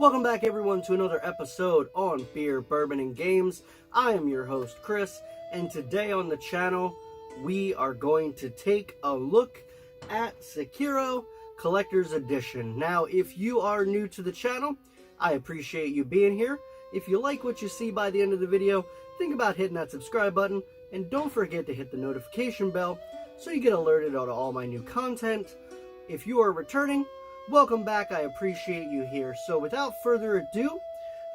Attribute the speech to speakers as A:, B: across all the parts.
A: Welcome back everyone to another episode on Beer, Bourbon, and Games. I am your host Chris, and today on the channel we are going to take a look at Sekiro Collector's Edition. Now, if you are new to the channel, I appreciate you being here. If you like what you see by the end of the video, think about hitting that subscribe button, and don't forget to hit the notification bell so you get alerted on all my new content. If you are returning, welcome back. I appreciate you here. So without further ado,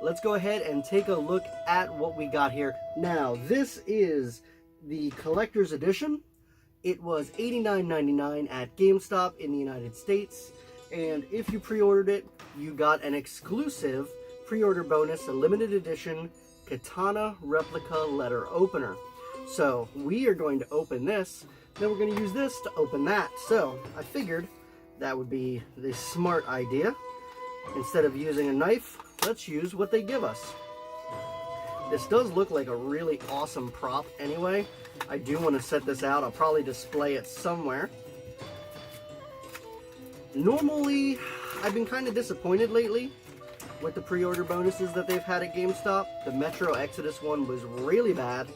A: let's go ahead and take a look at what we got here. Now, this is the Collector's Edition. It was $89.99 at GameStop in the United States. And if you pre-ordered it, you got an exclusive pre-order bonus, a limited edition Katana replica letter opener. So we are going to open this, then we're going to use this to open that. So I figured that would be the smart idea. Instead of using a knife, let's use what they give us. This does look like a really awesome prop anyway. I do want to set this out. I'll probably display it somewhere. Normally, I've been kind of disappointed lately with the pre-order bonuses that they've had at GameStop. The Metro Exodus one was really bad.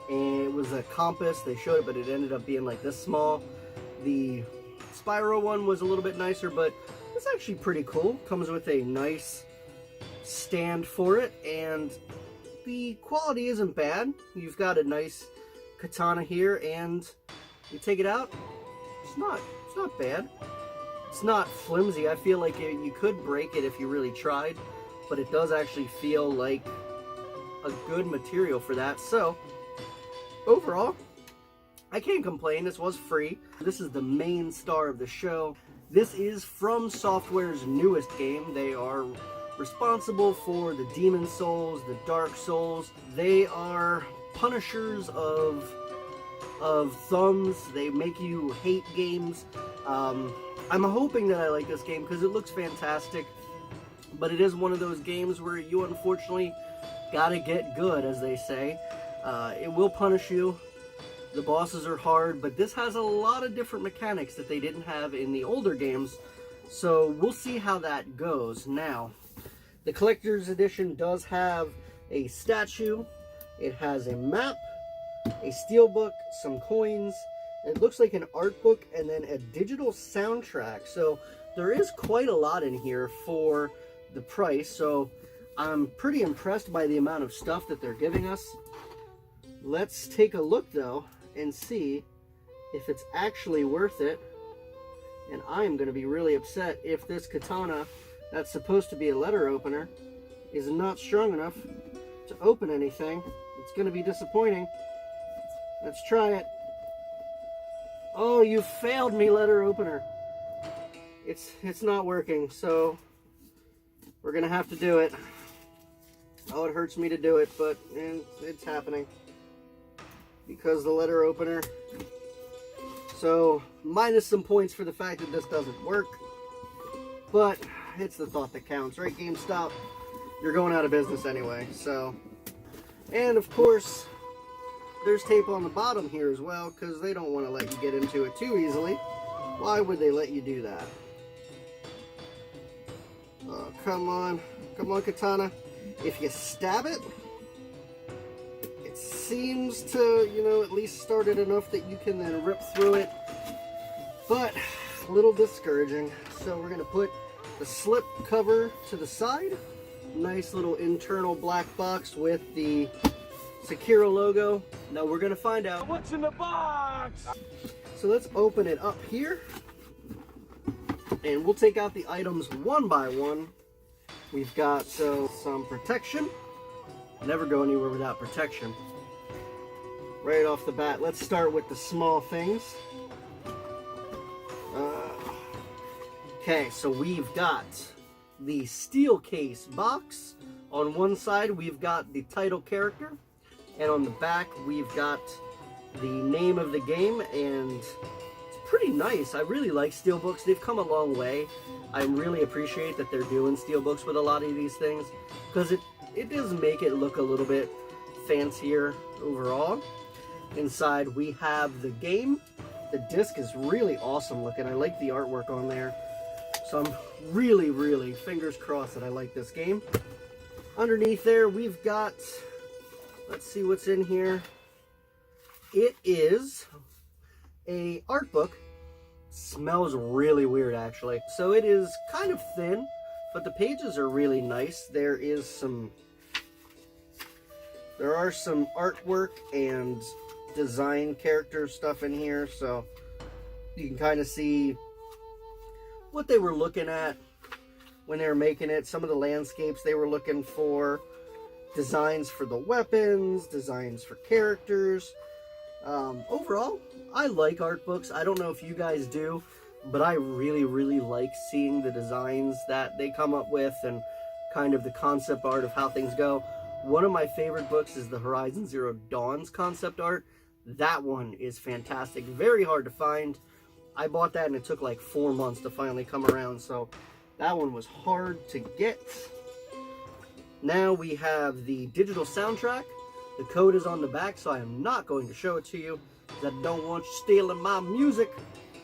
A: And it was a compass. They showed it, but it ended up being like this small. The Spyro one was a little bit nicer, but it's actually pretty cool. Comes with a nice stand for it, and the quality isn't bad. You've got a nice katana here, and you take it out, it's not bad. It's not flimsy. I feel like you could break it if you really tried, but it does actually feel like a good material for that. So overall, I can't complain. This was free. This is the main star of the show. This is From Software's newest game. They are responsible for the Demon Souls, the Dark Souls. They are punishers of thumbs. They make you hate games. I'm hoping that I like this game because it looks fantastic, but it is one of those games where you unfortunately gotta get good, as they say. It will punish you. The bosses are hard, but this has a lot of different mechanics that they didn't have in the older games, so we'll see how that goes. Now, the Collector's Edition does have a statue, it has a map, a steelbook, some coins, it looks like an art book, and then a digital soundtrack. So there is quite a lot in here for the price, so I'm pretty impressed by the amount of stuff that they're giving us. Let's take a look though and see if it's actually worth it. And I'm going to be really upset if this katana that's supposed to be a letter opener is not strong enough to open anything. It's going to be disappointing. Let's try it. Oh, you failed me, letter opener. It's not working, so we're going to have to do it. Oh, it hurts me to do it, but it's happening because the letter opener. So minus some points for the fact that this doesn't work, but it's the thought that counts, right? GameStop, you're going out of business anyway. So, and of course there's tape on the bottom here as well, because they don't want to let you get into it too easily. Why would they let you do that? Oh, come on katana. If you stab it, seems to, at least start it enough that you can then rip through it, but a little discouraging. So we're going to put the slip cover to the side. Nice little internal black box with the Sekiro logo. Now we're going to find out what's in the box. So let's open it up here, and we'll take out the items one by one. We've got some protection. Never go anywhere without protection. Right off the bat, let's start with the small things. Okay, so we've got the steel case box. On one side, we've got the title character, and on the back, we've got the name of the game, and it's pretty nice. I really like steelbooks. They've come a long way. I really appreciate that they're doing steelbooks with a lot of these things, because it does make it look a little bit fancier overall. Inside we have the game. The disc is really awesome looking. I like the artwork on there. So I'm really, really fingers crossed that I like this game. Underneath there, we've got, let's see what's in here. It is a art book. Smells really weird, actually. So it is kind of thin, but the pages are really nice. There are some artwork and design character stuff in here, so you can kind of see what they were looking at when they were making it. Some of the landscapes they were looking for, designs for the weapons, designs for characters. Overall, I like art books. I don't know if you guys do, but I really, really like seeing the designs that they come up with and kind of the concept art of how things go. One of my favorite books is the Horizon Zero Dawn's concept art. That one is fantastic. Very hard to find. I bought that and it took like 4 months to finally come around, so that one was hard to get. Now we have the digital soundtrack. The code is on the back, so I am not going to show it to you because I don't want you stealing my music.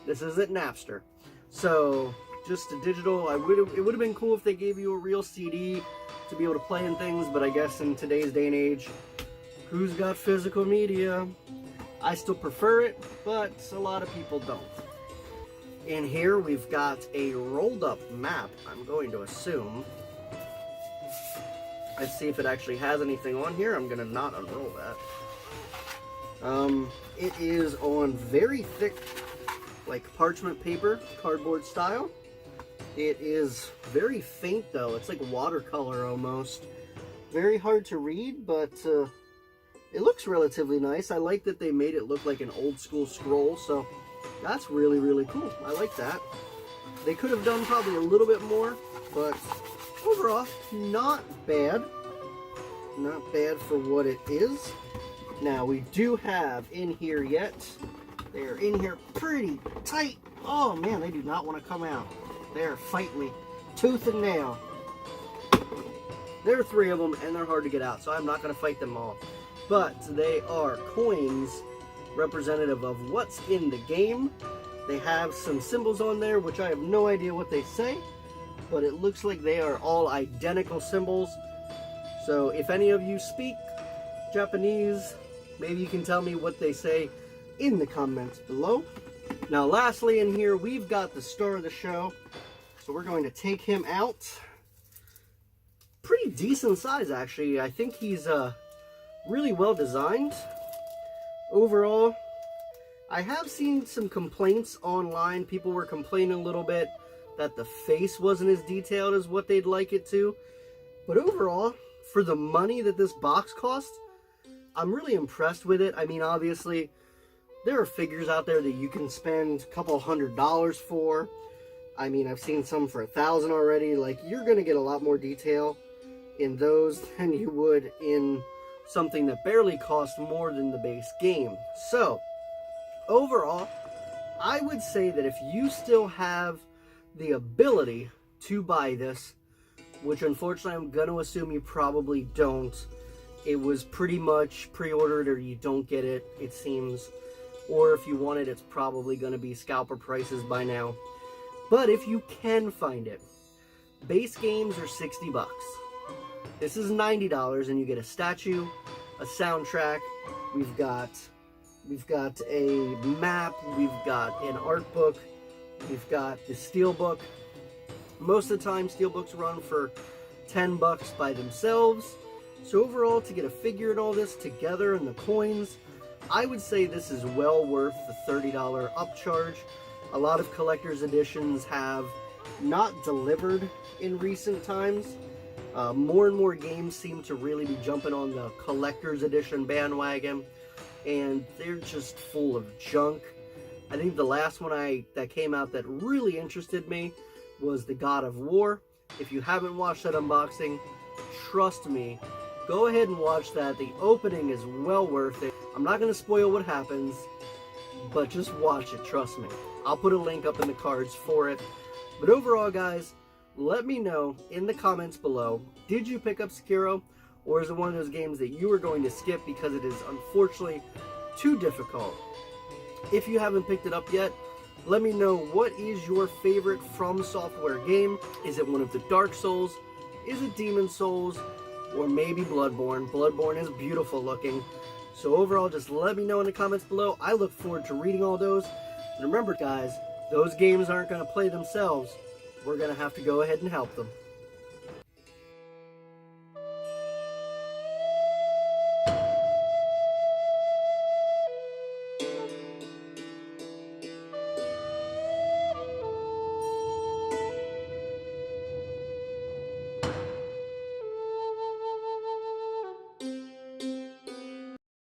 A: This isn't Napster. So, just a digital. It would have been cool if they gave you a real CD to be able to play and things, but I guess in today's day and age, who's got physical media? I still prefer it, but a lot of people don't. In here, we've got a rolled up map, I'm going to assume. Let's see if it actually has anything on here. I'm going to not unroll that. It is on very thick, like parchment paper, cardboard style. It is very faint though. It's like watercolor almost. Very hard to read, but it looks relatively nice. I like that they made it look like an old school scroll, so that's really, really cool. I like that. They could have done probably a little bit more, but overall, not bad. Not bad for what it is. Now, we do have in here yet. They're in here pretty tight. Oh, man, they do not want to come out. They're fighting me tooth and nail. There are 3 of them, and they're hard to get out, so I'm not going to fight them all. But they are coins representative of what's in the game. They have some symbols on there, which I have no idea what they say, but it looks like they are all identical symbols. So if any of you speak Japanese, maybe you can tell me what they say in the comments below. Now lastly in here, we've got the star of the show. So we're going to take him out. Pretty decent size actually. I think he's really well designed. Overall, I have seen some complaints online. People were complaining a little bit that the face wasn't as detailed as what they'd like it to. But overall, for the money that this box cost, I'm really impressed with it. I mean, obviously, there are figures out there that you can spend a couple $100 for. I mean, I've seen some for $1,000 already. Like, you're going to get a lot more detail in those than you would in something that barely costs more than the base game. So, overall, I would say that if you still have the ability to buy this, which unfortunately I'm going to assume you probably don't. It was pretty much pre-ordered or you don't get it, it seems. Or if you want it, it's probably going to be scalper prices by now. But if you can find it, base games are $60. This is $90 and you get a statue, a soundtrack, we've got a map, we've got an art book, we've got the steelbook. Most of the time, steelbooks run for $10 by themselves. So overall, to get a figure and all this together and the coins, I would say this is well worth the $30 upcharge. A lot of collector's editions have not delivered in recent times. More and more games seem to really be jumping on the collector's edition bandwagon, and they're just full of junk. I think the last one that came out that really interested me was the God of War. If you haven't watched that unboxing, trust me, go ahead and watch that. The opening is well worth it. I'm not going to spoil what happens, but just watch it, trust me. I'll put a link up in the cards for it. But overall, guys, let me know in the comments below, did you pick up Sekiro, or is it one of those games that you are going to skip because it is unfortunately too difficult? If you haven't picked it up yet, Let me know, what is your favorite From Software game? Is it one of the Dark Souls? Is it Demon Souls? Or maybe Bloodborne? Bloodborne is beautiful looking. So overall, just let me know in the comments below. I look forward to reading all those. And remember guys, those games aren't going to play themselves. We're going to have to go ahead and help them.